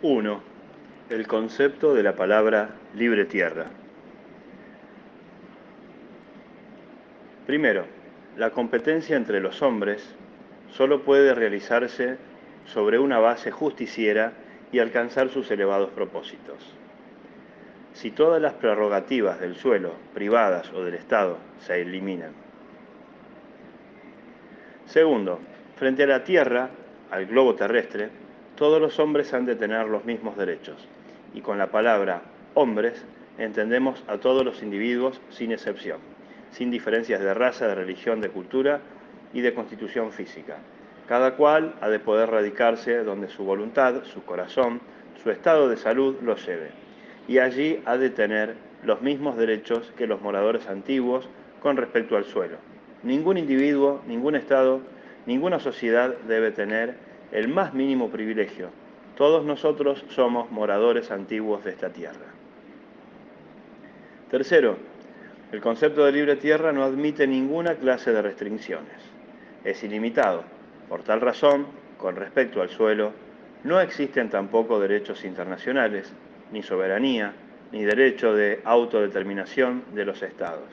1. El concepto de la palabra libre tierra. Primero, la competencia entre los hombres solo puede realizarse sobre una base justiciera y alcanzar sus elevados propósitos. Si todas las prerrogativas del suelo, privadas o del Estado, se eliminan. Segundo, frente a la Tierra, al globo terrestre, todos los hombres han de tener los mismos derechos, y con la palabra hombres entendemos a todos los individuos sin excepción, sin diferencias de raza, de religión, de cultura y de constitución física. Cada cual ha de poder radicarse donde su voluntad, su corazón, su estado de salud lo lleve, y allí ha de tener los mismos derechos que los moradores antiguos con respecto al suelo. Ningún individuo, ningún Estado, ninguna sociedad debe tener el más mínimo privilegio. Todos nosotros somos moradores antiguos de esta tierra. Tercero, el concepto de libre tierra no admite ninguna clase de restricciones. Es ilimitado. Por tal razón, con respecto al suelo, no existen tampoco derechos internacionales, ni soberanía, ni derecho de autodeterminación de los Estados.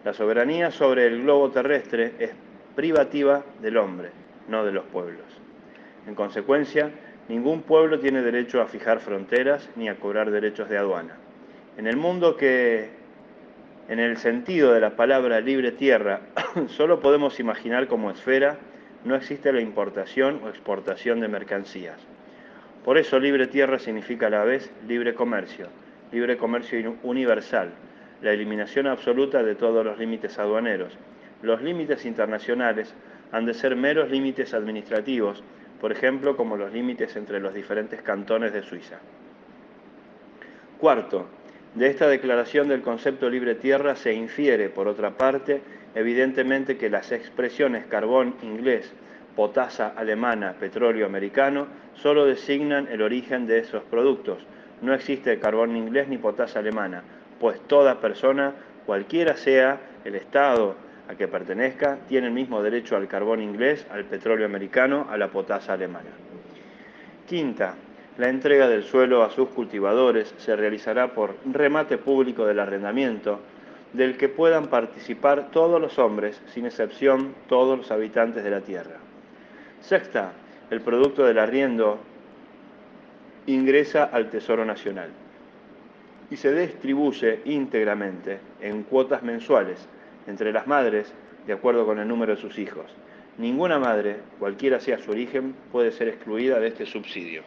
La soberanía sobre el globo terrestre es privativa del hombre, no de los pueblos. En consecuencia, ningún pueblo tiene derecho a fijar fronteras ni a cobrar derechos de aduana. En el mundo que, en el sentido de la palabra libre tierra, solo podemos imaginar como esfera, no existe la importación o exportación de mercancías. Por eso libre tierra significa a la vez libre comercio universal, la eliminación absoluta de todos los límites aduaneros. Los límites internacionales han de ser meros límites administrativos, por ejemplo, como los límites entre los diferentes cantones de Suiza. Cuarto, de esta declaración del concepto libre tierra se infiere, por otra parte, evidentemente que las expresiones carbón inglés, potasa alemana, petróleo americano, solo designan el origen de esos productos. No existe carbón inglés ni potasa alemana, pues toda persona, cualquiera sea el Estado a que pertenezca, tiene el mismo derecho al carbón inglés, al petróleo americano, a la potasa alemana. Quinta, la entrega del suelo a sus cultivadores se realizará por remate público del arrendamiento, del que puedan participar todos los hombres, sin excepción todos los habitantes de la tierra. Sexta, el producto del arriendo ingresa al Tesoro Nacional y se distribuye íntegramente en cuotas mensuales entre las madres de acuerdo con el número de sus hijos. Ninguna madre, cualquiera sea su origen, puede ser excluida de este subsidio.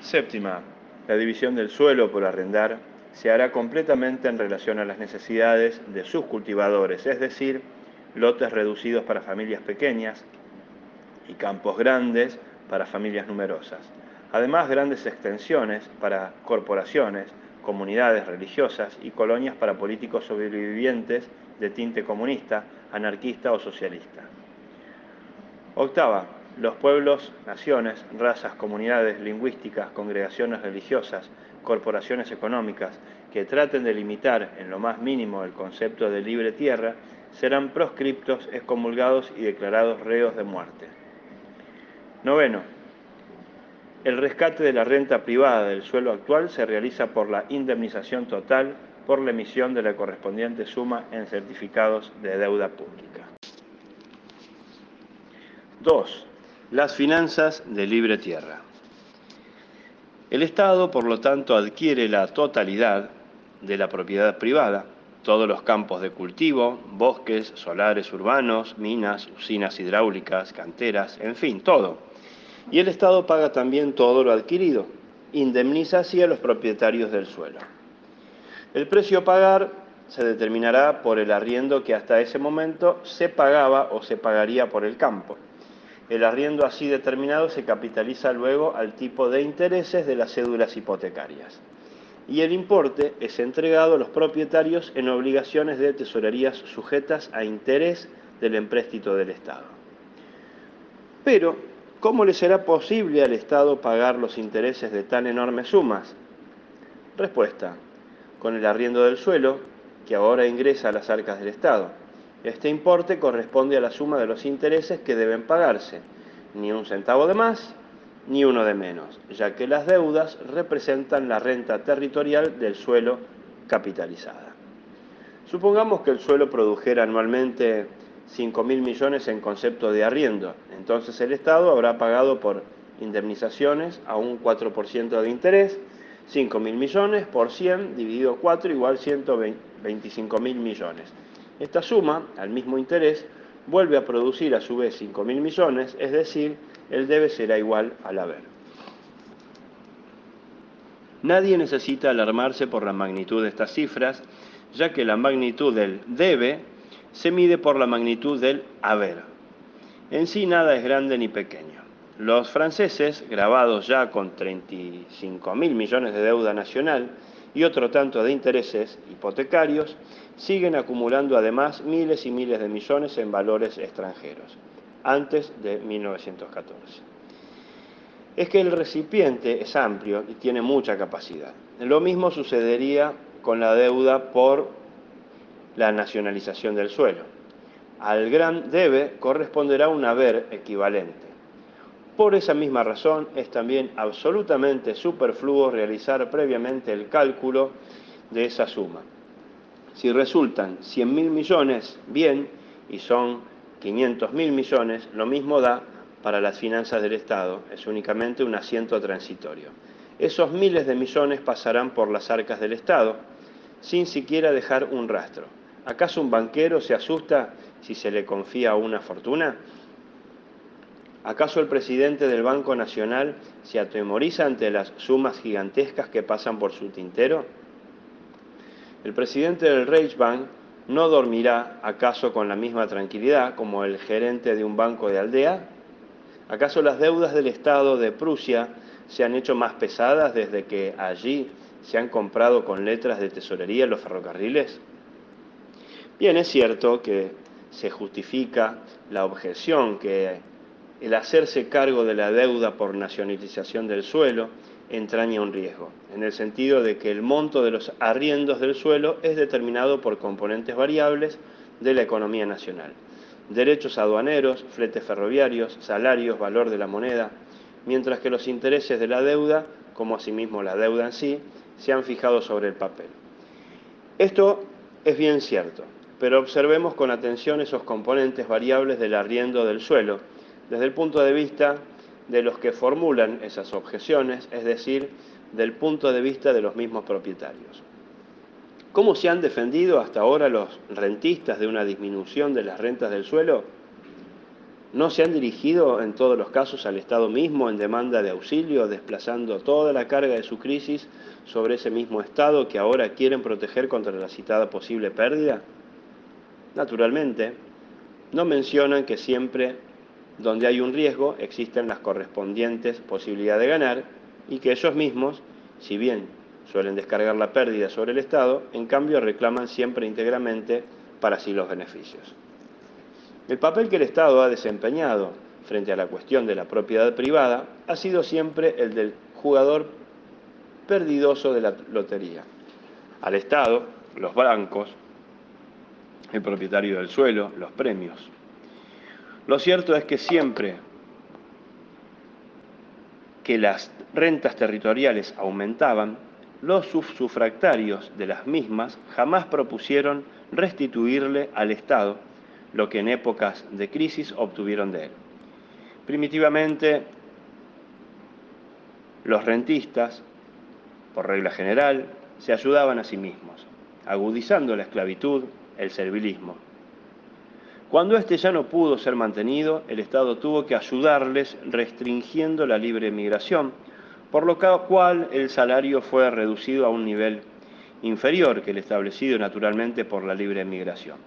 Séptima, la división del suelo por arrendar se hará completamente en relación a las necesidades de sus cultivadores, es decir, lotes reducidos para familias pequeñas y campos grandes para familias numerosas. Además, grandes extensiones para corporaciones, comunidades religiosas y colonias para políticos sobrevivientes de tinte comunista, anarquista o socialista. Octava, los pueblos, naciones, razas, comunidades lingüísticas, congregaciones religiosas, corporaciones económicas que traten de limitar en lo más mínimo el concepto de libre tierra serán proscriptos, excomulgados y declarados reos de muerte. Noveno, el rescate de la renta privada del suelo actual se realiza por la indemnización total por la emisión de la correspondiente suma en certificados de deuda pública. 2. Las finanzas de libre tierra. El Estado, por lo tanto, adquiere la totalidad de la propiedad privada, todos los campos de cultivo, bosques, solares urbanos, minas, usinas hidráulicas, canteras, en fin, todo. Y el Estado paga también todo lo adquirido, indemniza así a los propietarios del suelo. El precio a pagar se determinará por el arriendo que hasta ese momento se pagaba o se pagaría por el campo. El arriendo así determinado se capitaliza luego al tipo de intereses de las cédulas hipotecarias. Y el importe es entregado a los propietarios en obligaciones de tesorerías sujetas a interés del empréstito del Estado. Pero, ¿cómo le será posible al Estado pagar los intereses de tan enormes sumas? Respuesta: con el arriendo del suelo, que ahora ingresa a las arcas del Estado. Este importe corresponde a la suma de los intereses que deben pagarse, ni un centavo de más, ni uno de menos, ya que las deudas representan la renta territorial del suelo capitalizada. Supongamos que el suelo produjera anualmente 5.000 millones en concepto de arriendo, entonces el Estado habrá pagado por indemnizaciones a un 4% de interés, 5.000 millones por 100 dividido 4 igual 125.000 millones. Esta suma, al mismo interés, vuelve a producir a su vez 5.000 millones, es decir, el debe será igual al haber. Nadie necesita alarmarse por la magnitud de estas cifras, ya que la magnitud del debe se mide por la magnitud del haber. En sí nada es grande ni pequeño. Los franceses, grabados ya con 35.000 millones de deuda nacional y otro tanto de intereses hipotecarios, siguen acumulando además miles y miles de millones en valores extranjeros, antes de 1914. Es que el recipiente es amplio y tiene mucha capacidad. Lo mismo sucedería con la deuda por la nacionalización del suelo. Al gran debe corresponderá un haber equivalente. Por esa misma razón es también absolutamente superfluo realizar previamente el cálculo de esa suma. Si resultan 100.000 millones, bien, y son 500.000 millones, lo mismo da para las finanzas del Estado, es únicamente un asiento transitorio. Esos miles de millones pasarán por las arcas del Estado sin siquiera dejar un rastro. ¿Acaso un banquero se asusta si se le confía una fortuna? ¿Acaso el presidente del Banco Nacional se atemoriza ante las sumas gigantescas que pasan por su tintero? ¿El presidente del Reichsbank no dormirá acaso con la misma tranquilidad como el gerente de un banco de aldea? ¿Acaso las deudas del Estado de Prusia se han hecho más pesadas desde que allí se han comprado con letras de tesorería los ferrocarriles? Bien, es cierto que se justifica la objeción que el hacerse cargo de la deuda por nacionalización del suelo entraña un riesgo, en el sentido de que el monto de los arriendos del suelo es determinado por componentes variables de la economía nacional. Derechos aduaneros, fletes ferroviarios, salarios, valor de la moneda, mientras que los intereses de la deuda, como asimismo la deuda en sí, se han fijado sobre el papel. Esto es bien cierto, pero observemos con atención esos componentes variables del arriendo del suelo, desde el punto de vista de los que formulan esas objeciones, es decir, del punto de vista de los mismos propietarios. ¿Cómo se han defendido hasta ahora los rentistas de una disminución de las rentas del suelo? ¿No se han dirigido en todos los casos al Estado mismo en demanda de auxilio, desplazando toda la carga de su crisis sobre ese mismo Estado que ahora quieren proteger contra la citada posible pérdida? Naturalmente, no mencionan que siempre donde hay un riesgo existen las correspondientes posibilidades de ganar y que ellos mismos, si bien suelen descargar la pérdida sobre el Estado, en cambio reclaman siempre íntegramente para sí los beneficios. El papel que el Estado ha desempeñado frente a la cuestión de la propiedad privada ha sido siempre el del jugador perdidoso de la lotería. Al Estado, los bancos, el propietario del suelo, los premios. Lo cierto es que siempre que las rentas territoriales aumentaban, los usufractarios de las mismas jamás propusieron restituirle al Estado lo que en épocas de crisis obtuvieron de él. Primitivamente, los rentistas, por regla general, se ayudaban a sí mismos, agudizando la esclavitud, el servilismo. Cuando éste ya no pudo ser mantenido, el Estado tuvo que ayudarles restringiendo la libre migración, por lo cual el salario fue reducido a un nivel inferior que el establecido naturalmente por la libre migración.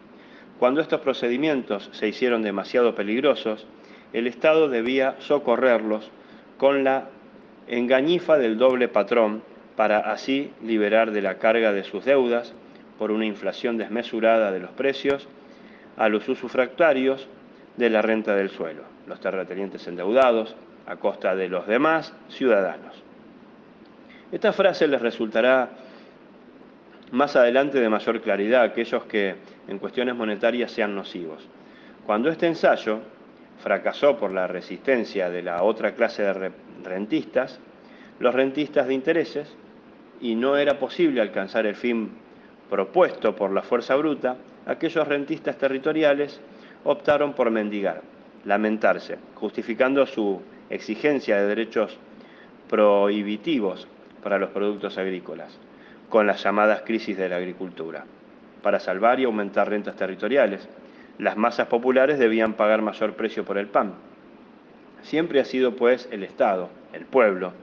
Cuando estos procedimientos se hicieron demasiado peligrosos, el Estado debía socorrerlos con la engañifa del doble patrón para así liberar de la carga de sus deudas por una inflación desmesurada de los precios a los usufractarios de la renta del suelo, los terratenientes endeudados, a costa de los demás ciudadanos. Esta frase les resultará más adelante de mayor claridad a aquellos que en cuestiones monetarias sean nocivos. Cuando este ensayo fracasó por la resistencia de la otra clase de rentistas, los rentistas de intereses, y no era posible alcanzar el fin propuesto por la fuerza bruta, aquellos rentistas territoriales optaron por mendigar, lamentarse, justificando su exigencia de derechos prohibitivos para los productos agrícolas, con las llamadas crisis de la agricultura. Para salvar y aumentar rentas territoriales, las masas populares debían pagar mayor precio por el pan. Siempre ha sido, pues, el Estado, el pueblo,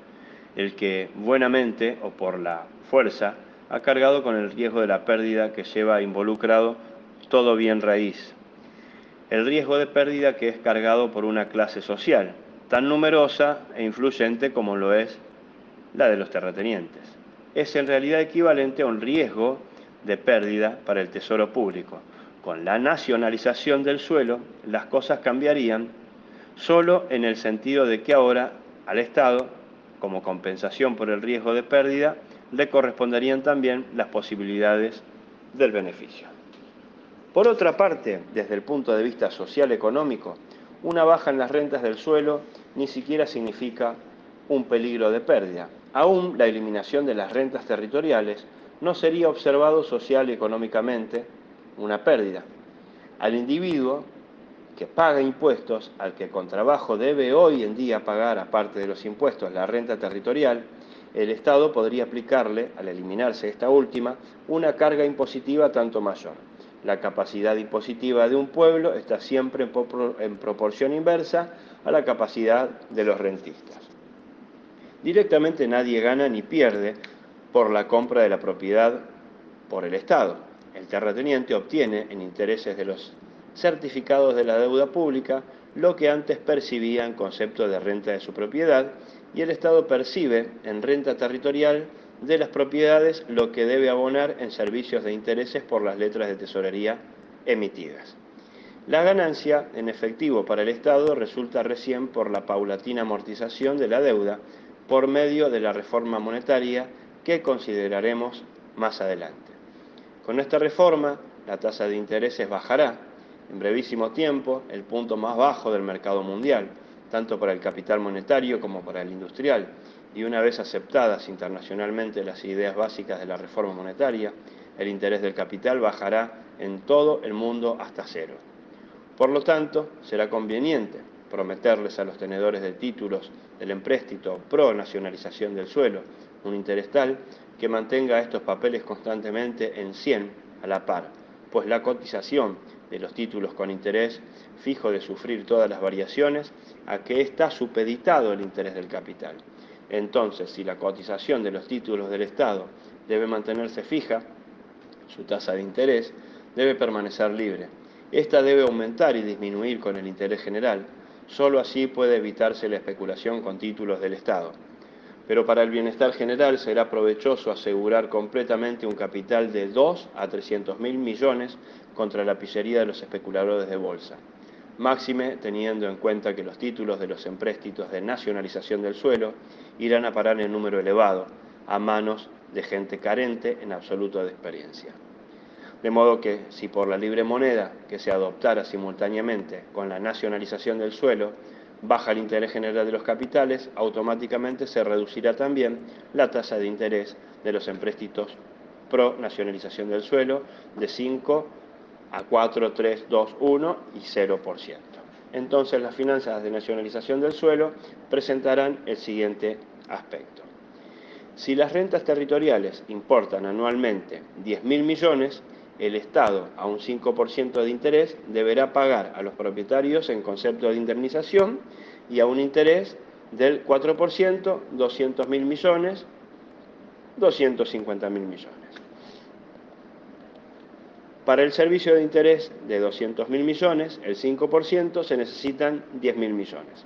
el que buenamente o por la fuerza ha cargado con el riesgo de la pérdida que lleva involucrado todo bien raíz. El riesgo de pérdida que es cargado por una clase social, tan numerosa e influyente como lo es la de los terratenientes. Es en realidad equivalente a un riesgo de pérdida para el tesoro público. Con la nacionalización del suelo, las cosas cambiarían solo en el sentido de que ahora al Estado, como compensación por el riesgo de pérdida, le corresponderían también las posibilidades del beneficio. Por otra parte, desde el punto de vista social-económico, una baja en las rentas del suelo ni siquiera significa un peligro de pérdida. Aún la eliminación de las rentas territoriales no sería observado social y económicamente una pérdida. Al individuo que paga impuestos, al que con trabajo debe hoy en día pagar, aparte de los impuestos, la renta territorial, el Estado podría aplicarle, al eliminarse esta última, una carga impositiva tanto mayor. La capacidad impositiva de un pueblo está siempre en proporción inversa a la capacidad de los rentistas. Directamente nadie gana ni pierde por la compra de la propiedad por el Estado. El terrateniente obtiene, en intereses de los certificados de la deuda pública, lo que antes percibía en concepto de renta de su propiedad, y el Estado percibe en renta territorial de las propiedades lo que debe abonar en servicios de intereses por las letras de tesorería emitidas. La ganancia en efectivo para el Estado resulta recién por la paulatina amortización de la deuda por medio de la reforma monetaria que consideraremos más adelante. Con esta reforma, la tasa de intereses bajará en brevísimo tiempo el punto más bajo del mercado mundial, tanto para el capital monetario como para el industrial, y una vez aceptadas internacionalmente las ideas básicas de la reforma monetaria, el interés del capital bajará en todo el mundo hasta cero. Por lo tanto, será conveniente prometerles a los tenedores de títulos del empréstito pro nacionalización del suelo un interés tal que mantenga estos papeles constantemente en 100 a la par, pues la cotización de los títulos con interés fijo de sufrir todas las variaciones a que está supeditado el interés del capital. Entonces, si la cotización de los títulos del Estado debe mantenerse fija, su tasa de interés debe permanecer libre. Esta debe aumentar y disminuir con el interés general. Solo así puede evitarse la especulación con títulos del Estado. Pero para el bienestar general será provechoso asegurar completamente un capital de 2 a 300.000 millones contra la pillería de los especuladores de bolsa. Máxime teniendo en cuenta que los títulos de los empréstitos de nacionalización del suelo irán a parar en número elevado a manos de gente carente en absoluto de experiencia. De modo que, si por la libre moneda que se adoptara simultáneamente con la nacionalización del suelo, baja el interés general de los capitales, automáticamente se reducirá también la tasa de interés de los empréstitos pro nacionalización del suelo de 5 a 4, 3, 2, 1 y 0%. Entonces las finanzas de nacionalización del suelo presentarán el siguiente aspecto. Si las rentas territoriales importan anualmente 10.000 millones, el Estado, a un 5% de interés, deberá pagar a los propietarios en concepto de indemnización y a un interés del 4%, 200.000 millones, 250.000 millones. Para el servicio de interés de 200.000 millones, el 5%, se necesitan 10.000 millones.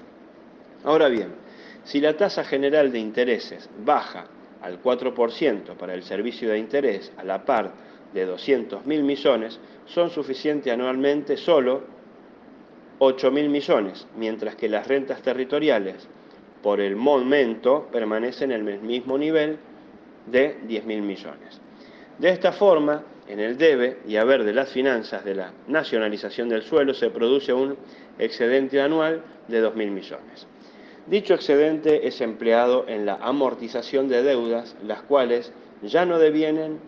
Ahora bien, si la tasa general de intereses baja al 4% para el servicio de interés a la par de 200.000 millones, son suficientes anualmente solo 8.000 millones, mientras que las rentas territoriales por el momento permanecen en el mismo nivel de 10.000 millones. De esta forma, en el debe y haber de las finanzas de la nacionalización del suelo se produce un excedente anual de 2.000 millones. Dicho excedente es empleado en la amortización de deudas, las cuales ya no devienen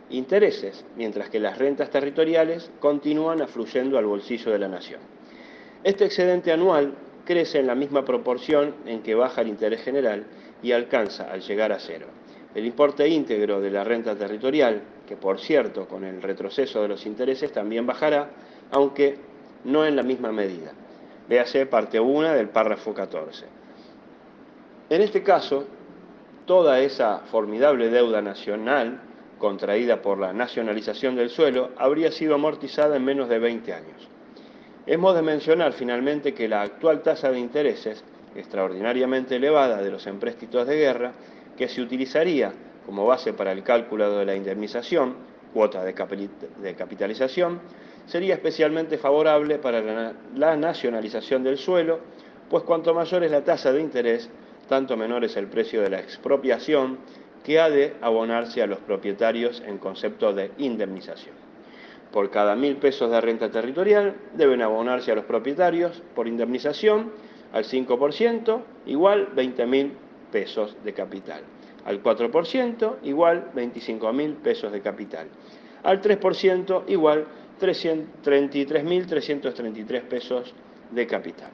intereses, mientras que las rentas territoriales continúan afluyendo al bolsillo de la nación. Este excedente anual crece en la misma proporción en que baja el interés general y alcanza, al llegar a cero, el importe íntegro de la renta territorial, que por cierto, con el retroceso de los intereses también bajará, aunque no en la misma medida. Véase parte 1 del párrafo 14. En este caso, toda esa formidable deuda nacional, contraída por la nacionalización del suelo, habría sido amortizada en menos de 20 años. Hemos de mencionar finalmente que la actual tasa de intereses, extraordinariamente elevada de los empréstitos de guerra, que se utilizaría como base para el cálculo de la indemnización, cuota de capitalización, sería especialmente favorable para la nacionalización del suelo, pues cuanto mayor es la tasa de interés, tanto menor es el precio de la expropiación que ha de abonarse a los propietarios en concepto de indemnización. Por cada 1.000 pesos de renta territorial deben abonarse a los propietarios por indemnización al 5% igual 20.000 pesos de capital, al 4% igual 25.000 pesos de capital, al 3% igual 33.333 pesos de capital.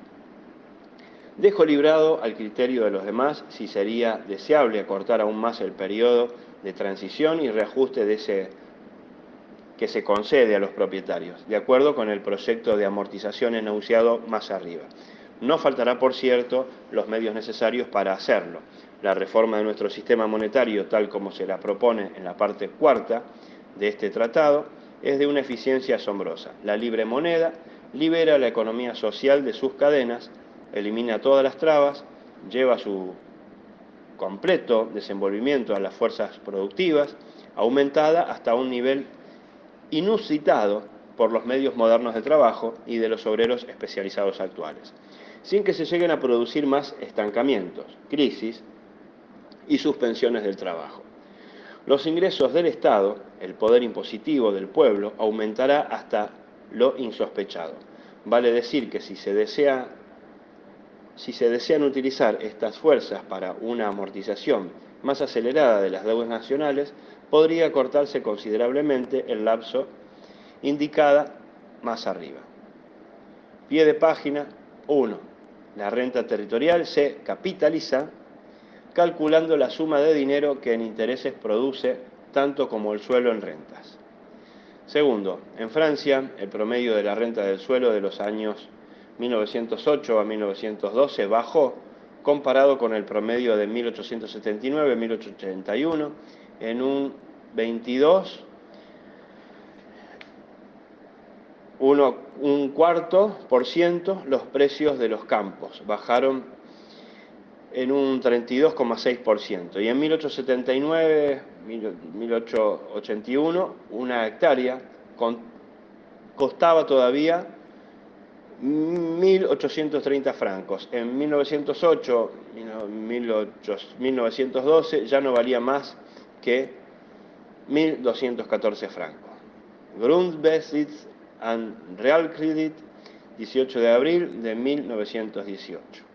Dejo librado al criterio de los demás si sería deseable acortar aún más el periodo de transición y reajuste de ese que se concede a los propietarios, de acuerdo con el proyecto de amortización enunciado más arriba. No faltará, por cierto, los medios necesarios para hacerlo. La reforma de nuestro sistema monetario, tal como se la propone en la parte cuarta de este tratado, es de una eficiencia asombrosa. La libre moneda libera la economía social de sus cadenas, elimina todas las trabas, lleva su completo desenvolvimiento a las fuerzas productivas, aumentada hasta un nivel inusitado por los medios modernos de trabajo y de los obreros especializados actuales, sin que se lleguen a producir más estancamientos, crisis y suspensiones del trabajo. Los ingresos del Estado, el poder impositivo del pueblo, aumentará hasta lo insospechado. Vale decir que si se desean utilizar estas fuerzas para una amortización más acelerada de las deudas nacionales, podría cortarse considerablemente el lapso indicada más arriba. Pie de página 1. La renta territorial se capitaliza calculando la suma de dinero que en intereses produce tanto como el suelo en rentas. Segundo, en Francia, el promedio de la renta del suelo de los años 1908 a 1912 bajó comparado con el promedio de 1879 a 1881 en un 1,25% los precios de los campos, bajaron en un 32,6%, y en 1879-1881 una hectárea costaba todavía 1.830 francos. En 1908-1912 ya no valía más que 1.214 francos. Grundbesitz and Realkredit, 18 de abril de 1918.